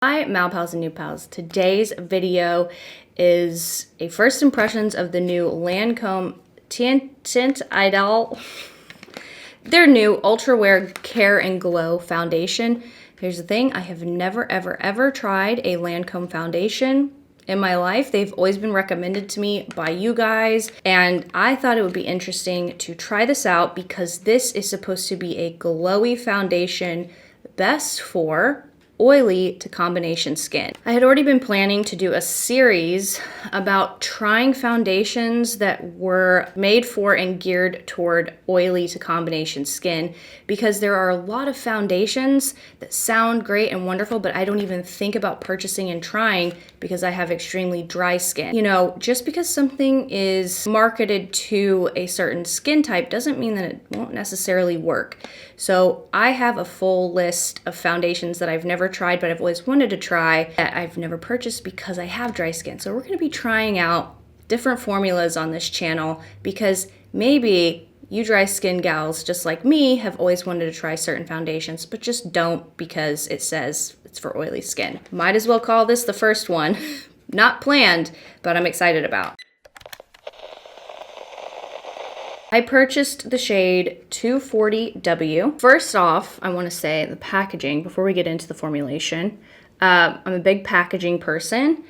Hi, Mal Pals and New Pals. Today's video is a first impressions of the new Lancome Tint Idol. Their new Ultra Wear Care and Glow Foundation. Here's the thing, I have never ever tried a Lancome foundation in my life. They've always been recommended to me by you guys, and I thought it would be interesting to try this out because this is supposed to be a glowy foundation best for oily to combination skin. I had already been planning to do a series about trying foundations that were made for and geared toward oily to combination skin because there are a lot of foundations that sound great and wonderful, but I don't even think about purchasing and trying because I have extremely dry skin. You know, just because something is marketed to a certain skin type doesn't mean that it won't necessarily work. So I have a full list of foundations that I've never tried, but I've always wanted to try that I've never purchased because I have dry skin. So we're gonna be trying out different formulas on this channel because maybe you dry skin gals just like me have always wanted to try certain foundations, but just don't because it says it's for oily skin. Might as well call this the first one. Not planned, but I'm excited about. I purchased the shade 240W. First off, I want to say the packaging, before we get into the formulation, I'm a big packaging person.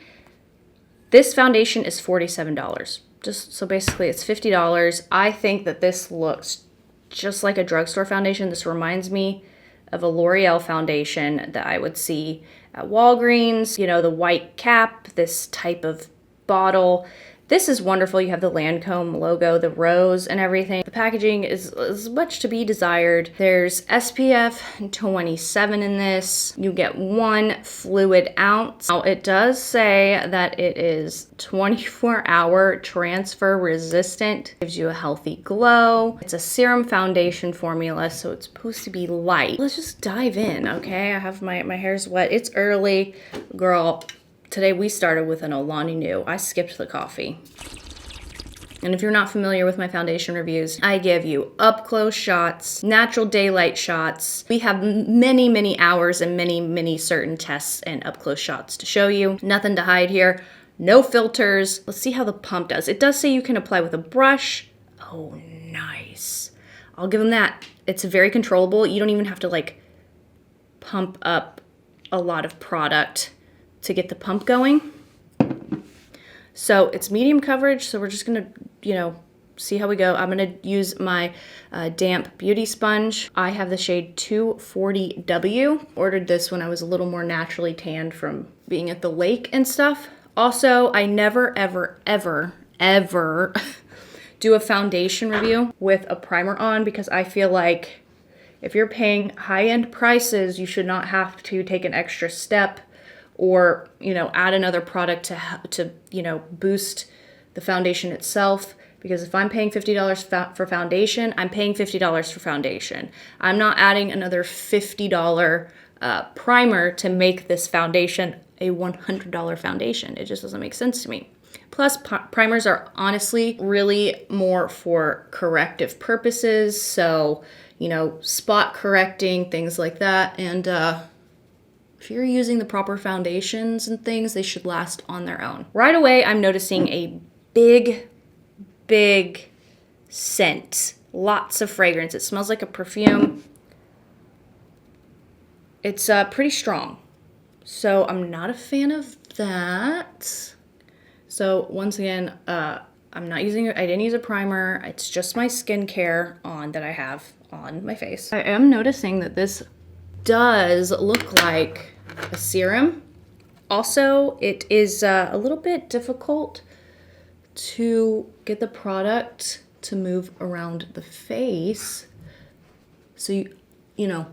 This foundation is $47. So basically it's $50. I think that this looks just like a drugstore foundation. This reminds me of a L'Oreal foundation that I would see at Walgreens. You know, the white cap, this type of bottle. This is wonderful. You have the Lancome logo, the rose and everything. The packaging is much to be desired. There's SPF 27 in this. You get 1 fluid ounce. Now it does say that it is 24-hour transfer resistant. Gives you a healthy glow. It's a serum foundation formula, so it's supposed to be light. Let's just dive in, okay? I have my hair's wet. It's early, girl. Today we started with an Olani New. I skipped the coffee. And if you're not familiar with my foundation reviews, I give you up close shots, natural daylight shots. We have many hours and many certain tests and up close shots to show you. Nothing to hide here. No filters. Let's see how the pump does. It does say you can apply with a brush. Oh, nice. I'll give them that. It's very controllable. You don't even have to like pump up a lot of product to get the pump going. So it's medium coverage, so we're just gonna, see how we go. I'm gonna use my damp beauty sponge. I have the shade 240W. Ordered this when I was a little more naturally tanned from being at the lake and stuff. Also, I never ever do a foundation review with a primer on because I feel like if you're paying high-end prices, you should not have to take an extra step or, add another product to boost the foundation itself. Because if I'm paying $50 for foundation, I'm paying $50 for foundation. I'm not adding another $50 primer to make this foundation a $100 foundation. It just doesn't make sense to me. Plus, primers are honestly really more for corrective purposes. So, spot correcting, things like that. And, if you're using the proper foundations and things, they should last on their own. Right away, I'm noticing a big scent. Lots of fragrance. It smells like a perfume. It's pretty strong. So I'm not a fan of that. So once again, I didn't use a primer. It's just my skincare on that I have on my face. I am noticing that this does look like a serum. Also, it is a little bit difficult to get the product to move around the face. So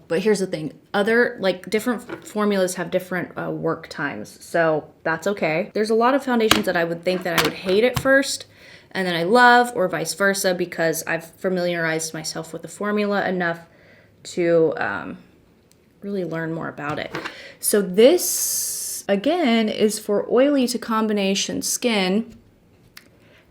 but here's the thing. Other, different formulas have different work times. So that's okay. There's a lot of foundations that I would think that I would hate at first and then I love, or vice versa, because I've familiarized myself with the formula enough to really learn more about it. So this, again, is for oily to combination skin.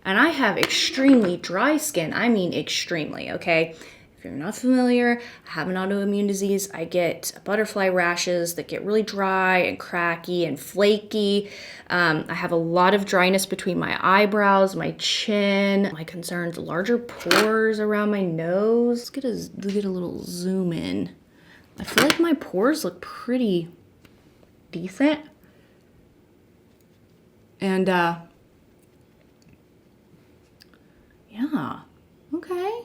And I have extremely dry skin. I mean extremely, okay? If you're not familiar, I have an autoimmune disease. I get butterfly rashes that get really dry and cracky and flaky. I have a lot of dryness between my eyebrows, my chin. My concerns, larger pores around my nose. Let's get a little zoom in. I feel like my pores look pretty decent. And yeah, okay.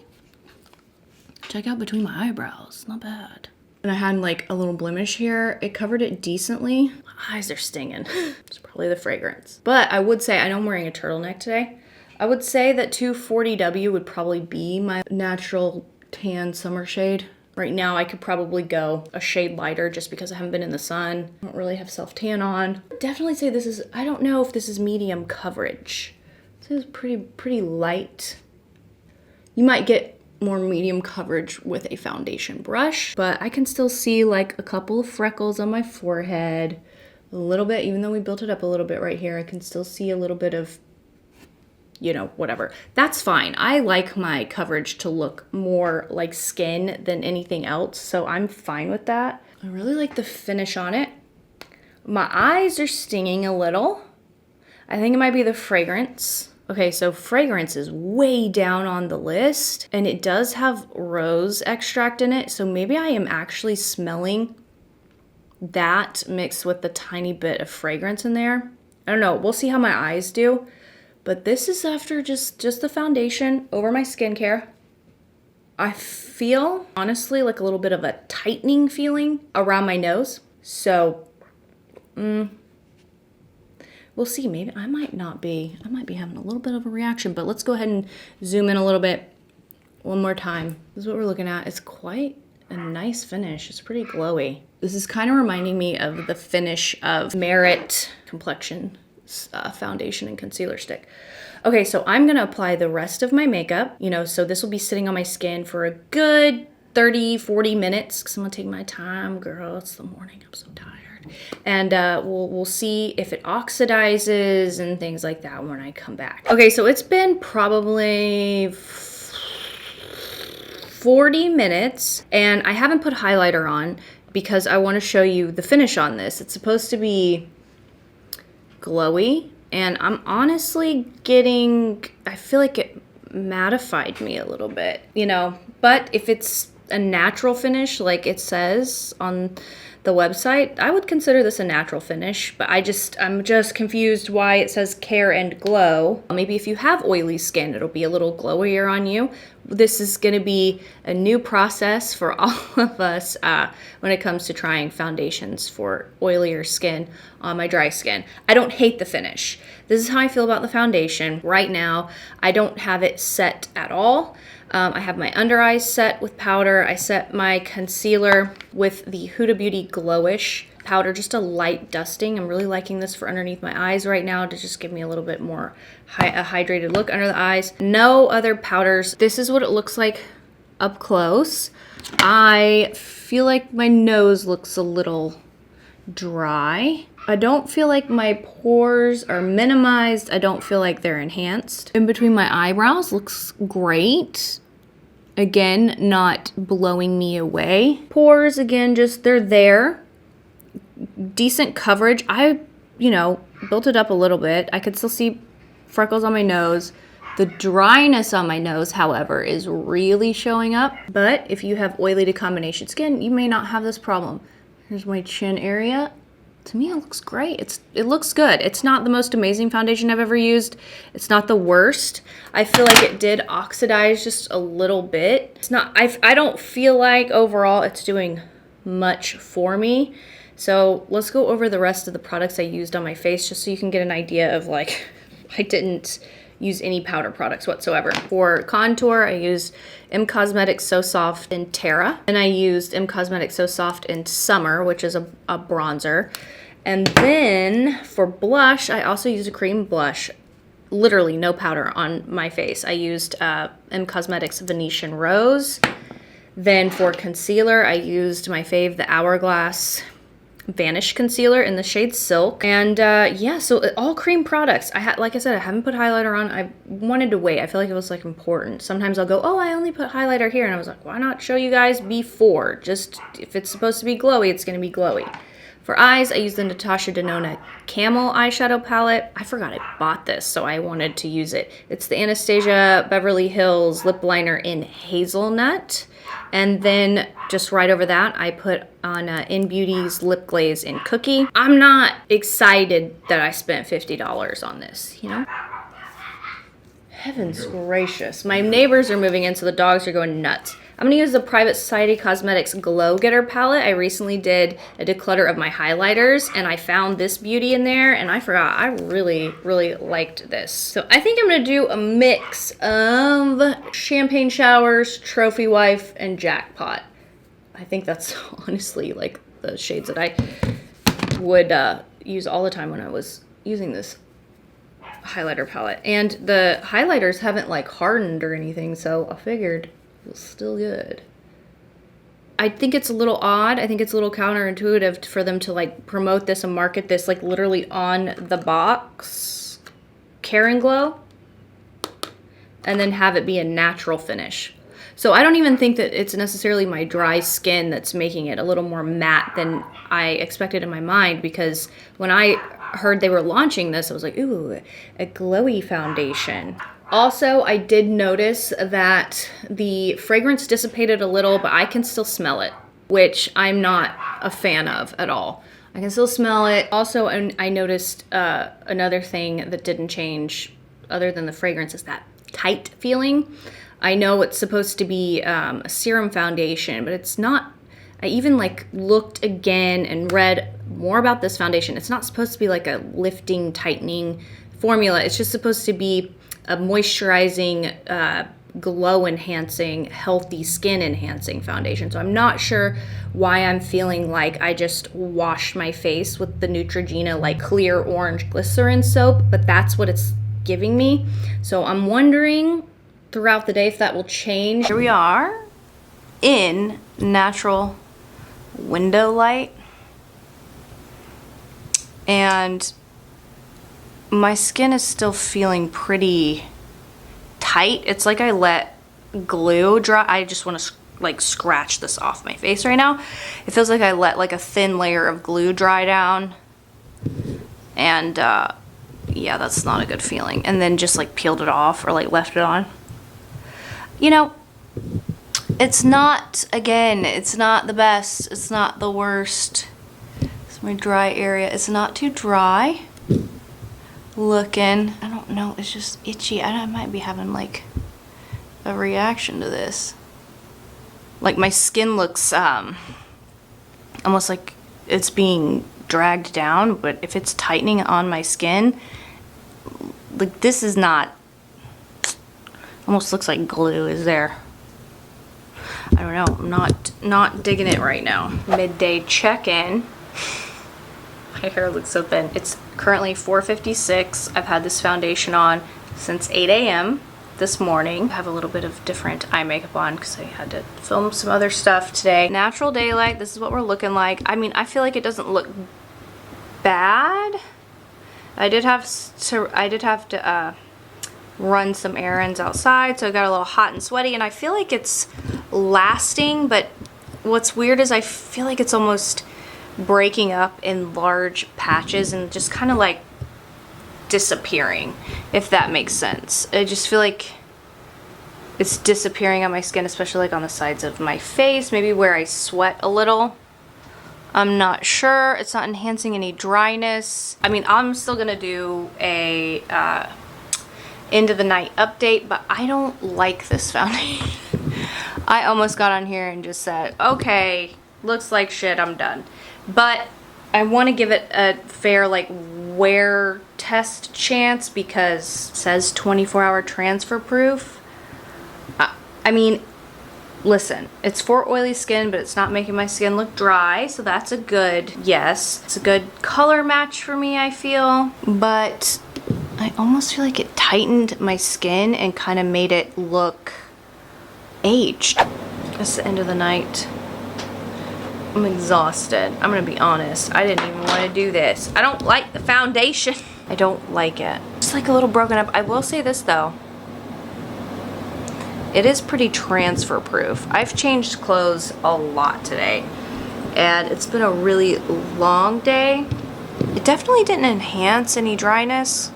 Check out between my eyebrows, not bad. And I had like a little blemish here. It covered it decently. My eyes are stinging. It's probably the fragrance. But I would say, I know I'm wearing a turtleneck today. I would say that 240W would probably be my natural tan summer shade. Right now I could probably go a shade lighter just because I haven't been in the sun. I don't really have self-tan on. Definitely say this is, I don't know if this is medium coverage. This is pretty light. You might get more medium coverage with a foundation brush, but I can still see like a couple of freckles on my forehead, a little bit, even though we built it up a little bit right here, I can still see a little bit of, you know, whatever. That's fine. I like my coverage to look more like skin than anything else, so I'm fine with that. I really like the finish on it. My eyes are stinging a little. I think it might be the fragrance. Okay, so fragrance is way down on the list, and it does have rose extract in it, so maybe I am actually smelling that mixed with the tiny bit of fragrance in there. I don't know, we'll see how my eyes do, but this is after just the foundation over my skincare. I feel, honestly, like a little bit of a tightening feeling around my nose, so we'll see. Maybe I might be having a little bit of a reaction, but let's go ahead and zoom in a little bit one more time. This is what we're looking at. It's quite a nice finish. It's pretty glowy. This is kind of reminding me of the finish of Merit Complexion foundation and concealer stick. Okay, so I'm gonna apply the rest of my makeup, you know, so this will be sitting on my skin for a good 30-40 minutes, because I'm gonna take my time, girl. It's the morning, I'm so tired. And we'll see if it oxidizes and things like that when I come back. Okay, so it's been probably 40 minutes, and I haven't put highlighter on because I want to show you the finish on this. It's supposed to be glowy, and I'm honestly I feel like it mattified me a little bit, you know, but if it's a natural finish like it says on the website, I would consider this a natural finish, but I'm just confused why it says Care and Glow. Maybe if you have oily skin, it'll be a little glowier on you. This is gonna be a new process for all of us when it comes to trying foundations for oilier skin on my dry skin. I don't hate the finish. This is how I feel about the foundation. Right now, I don't have it set at all. I have my under eyes set with powder. I set my concealer with the Huda Beauty Glowish powder, just a light dusting. I'm really liking this for underneath my eyes right now to just give me a little bit more a hydrated look under the eyes. No other powders. This is what it looks like up close. I feel like my nose looks a little dry. I don't feel like my pores are minimized. I don't feel like they're enhanced. In between my eyebrows looks great. Again, not blowing me away. Pores, again, just they're there. Decent coverage. I, built it up a little bit. I could still see freckles on my nose. The dryness on my nose, however, is really showing up. But if you have oily to combination skin, you may not have this problem. Here's my chin area. To me, it looks great. It looks good. It's not the most amazing foundation I've ever used. It's not the worst. I feel like it did oxidize just a little bit. It's not, I don't feel like overall it's doing much for me. So let's go over the rest of the products I used on my face just so you can get an idea of like, I didn't use any powder products whatsoever. For contour, I used M Cosmetics So Soft in Terra, and I used M Cosmetics So Soft in Summer, which is a bronzer. And then for blush, I also used a cream blush, literally no powder on my face. I used M Cosmetics Venetian Rose. Then for concealer, I used my fave, the Hourglass Vanish concealer in the shade Silk. And yeah, so all cream products. Like I said, I haven't put highlighter on. I wanted to wait. I feel like it was like important. Sometimes I'll go, oh, I only put highlighter here. And I was like, why not show you guys before? Just if it's supposed to be glowy, it's going to be glowy. For eyes, I used the Natasha Denona Camel eyeshadow palette. I forgot I bought this, so I wanted to use it. It's the Anastasia Beverly Hills lip liner in Hazelnut. And then just right over that, I put on In Beauty's lip glaze in Cookie. I'm not excited that I spent $50 on this, you know? Heavens gracious. My neighbors are moving in, so the dogs are going nuts. I'm going to use the Private Society Cosmetics Glow Getter palette. I recently did a declutter of my highlighters, and I found this beauty in there, and I forgot. I really, really liked this. So I think I'm going to do a mix of Champagne Showers, Trophy Wife, and Jackpot. I think that's honestly like the shades that I would use all the time when I was using this highlighter palette. And the highlighters haven't like hardened or anything, so I figured it was still good. I think it's a little odd. I think it's a little counterintuitive for them to like promote this and market this like literally on the box, Care and Glow, and then have it be a natural finish. So I don't even think that it's necessarily my dry skin that's making it a little more matte than I expected in my mind, because when I heard they were launching this, I was like, ooh, a glowy foundation. Also, I did notice that the fragrance dissipated a little, but I can still smell it, which I'm not a fan of at all. I can still smell it. Also, I noticed another thing that didn't change other than the fragrance is that tight feeling. I know it's supposed to be a serum foundation, but it's not. I even like looked again and read more about this foundation. It's not supposed to be like a lifting, tightening formula. It's just supposed to be a moisturizing, glow enhancing, healthy skin enhancing foundation. So I'm not sure why I'm feeling like I just washed my face with the Neutrogena like clear orange glycerin soap, but that's what it's giving me. So I'm wondering throughout the day if that will change. Here we are in natural window light, and my skin is still feeling pretty tight. It's like I let glue dry. I just want to like scratch this off my face right now. It feels like I let like a thin layer of glue dry down, and yeah, that's not a good feeling. And then just like peeled it off or like left it on. You know, it's not, again, it's not the best. It's not the worst. It's my dry area. It's not too dry looking. I don't know. It's just itchy. I might be having like a reaction to this. Like my skin looks almost like it's being dragged down, but if it's tightening on my skin, like this is not, almost looks like glue is there. I don't know. I'm not digging it right now. Midday check-in. My hair looks so thin. It's currently 4:56. I've had this foundation on since 8 a.m. this morning. I have a little bit of different eye makeup on because I had to film some other stuff today. Natural daylight. This is what we're looking like. I mean, I feel like it doesn't look bad. I did have to run some errands outside, so I got a little hot and sweaty, and I feel like it's lasting, but what's weird is I feel like it's almost breaking up in large patches and just kind of like disappearing, if that makes sense. I just feel like it's disappearing on my skin, especially like on the sides of my face, maybe where I sweat a little. I'm not sure. It's not enhancing any dryness. I mean, I'm still gonna do a end of the night update, but I don't like this foundation. I almost got on here and just said, okay, looks like shit, I'm done. But I want to give it a fair like wear test chance because it says 24-hour transfer proof. I mean, listen, it's for oily skin, but it's not making my skin look dry, so that's a good yes. It's a good color match for me, I feel, but I almost feel like it tightened my skin and kind of made it look aged. It's the end of the night. I'm exhausted. I'm gonna be honest. I didn't even want to do this. I don't like the foundation. I don't like it. It's like a little broken up. I will say this though. It is pretty transfer proof. I've changed clothes a lot today, and it's been a really long day. It definitely didn't enhance any dryness.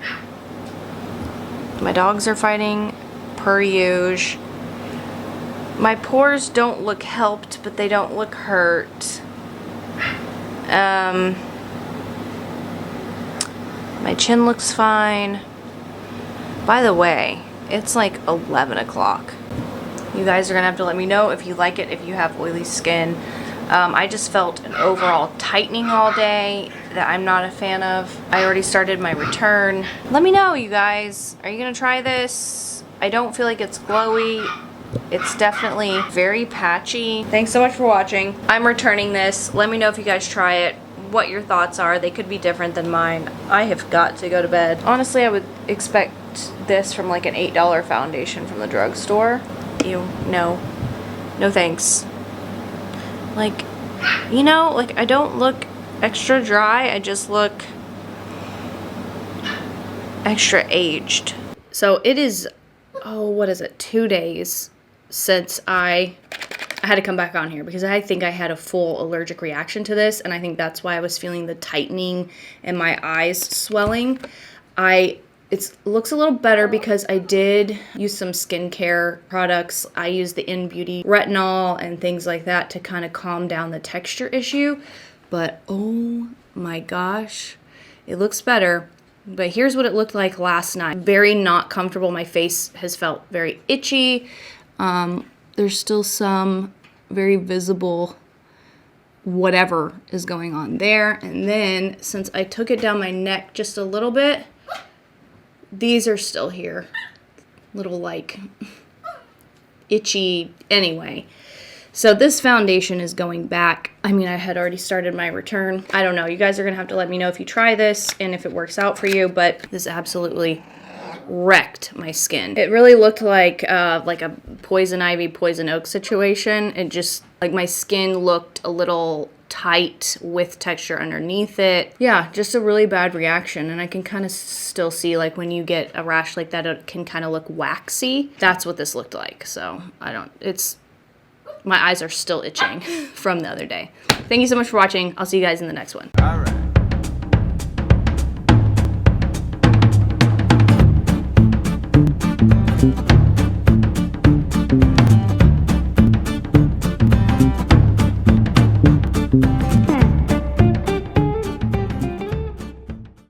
My dogs are fighting per usual. My pores don't look helped, but they don't look hurt. My chin looks fine. By the way, it's like 11 o'clock. You guys are gonna have to let me know if you like it, if you have oily skin. I just felt an overall tightening all day that I'm not a fan of. I already started my return. Let me know, you guys. Are you gonna try this? I don't feel like it's glowy. It's definitely very patchy. Thanks so much for watching. I'm returning this. Let me know if you guys try it, what your thoughts are. They could be different than mine. I have got to go to bed. Honestly, I would expect this from like an $8 foundation from the drugstore. Ew, no. No thanks. Like, you know, like I don't look extra dry. I just look extra aged. So it is, oh, what is it? 2 days since I had to come back on here because I think I had a full allergic reaction to this, and I think that's why I was feeling the tightening and my eyes swelling. It looks a little better because I did use some skincare products. I used the In-Beauty retinol and things like that to kind of calm down the texture issue. But oh my gosh, it looks better. But here's what it looked like last night. Very not comfortable. My face has felt very itchy. There's still some very visible whatever is going on there. And then since I took it down my neck just a little bit, these are still here. Little like itchy anyway. So this foundation is going back. I mean, I had already started my return. I don't know. You guys are gonna have to let me know if you try this and if it works out for you, but this absolutely wrecked my skin. It really looked like a poison ivy, poison oak situation. It just, like, my skin looked a little tight with texture underneath it. Yeah, just a really bad reaction. And I can kind of still see, like, when you get a rash like that, it can kind of look waxy. That's what this looked like. So my eyes are still itching from the other day. Thank you so much for watching. I'll see you guys in the next one.